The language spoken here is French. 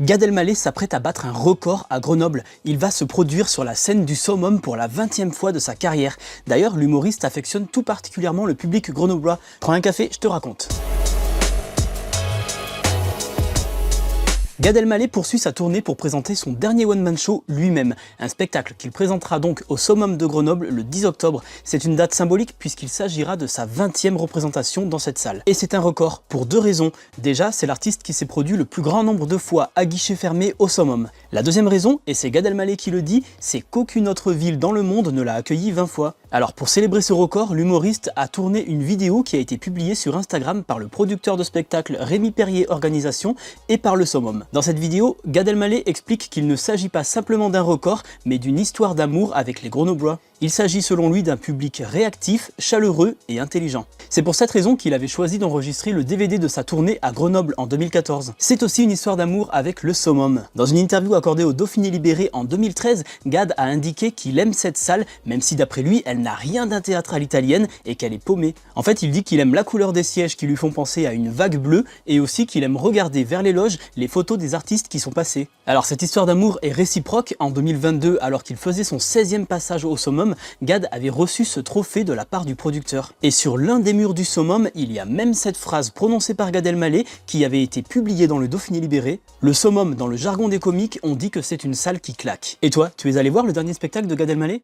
Gad Elmaleh s'apprête à battre un record à Grenoble. Il va se produire sur la scène du Summum pour la 20e fois de sa carrière. D'ailleurs, l'humoriste affectionne tout particulièrement le public grenoblois. Prends un café, je te raconte. Gad Elmaleh poursuit sa tournée pour présenter son dernier one-man show lui-même, un spectacle qu'il présentera donc au Summum de Grenoble le 10 octobre. C'est une date symbolique puisqu'il s'agira de sa 20e représentation dans cette salle. Et c'est un record pour deux raisons. Déjà, c'est l'artiste qui s'est produit le plus grand nombre de fois à guichet fermé au Summum. La deuxième raison, et c'est Gad Elmaleh qui le dit, c'est qu'aucune autre ville dans le monde ne l'a accueilli 20 fois. Alors pour célébrer ce record, l'humoriste a tourné une vidéo qui a été publiée sur Instagram par le producteur de spectacle Rémi Perrier Organisation et par le Summum. Dans cette vidéo, Gad Elmaleh explique qu'il ne s'agit pas simplement d'un record, mais d'une histoire d'amour avec les Grenoblois. Il s'agit selon lui d'un public réactif, chaleureux et intelligent. C'est pour cette raison qu'il avait choisi d'enregistrer le DVD de sa tournée à Grenoble en 2014. C'est aussi une histoire d'amour avec le Summum. Dans une interview accordée au Dauphiné Libéré en 2013, Gad a indiqué qu'il aime cette salle, même si d'après lui, elle n'a rien d'un théâtre à l'italienne et qu'elle est paumée. En fait, il dit qu'il aime la couleur des sièges qui lui font penser à une vague bleue et aussi qu'il aime regarder vers les loges les photos des artistes qui sont passés. Alors cette histoire d'amour est réciproque. En 2022, alors qu'il faisait son 16e passage au Summum, Gad avait reçu ce trophée de la part du producteur. Et sur l'un des murs du Summum, il y a même cette phrase prononcée par Gad Elmaleh qui avait été publiée dans le Dauphiné Libéré. Le Summum, dans le jargon des comiques, on dit que c'est une salle qui claque. Et toi, tu es allé voir le dernier spectacle de Gad Elmaleh ?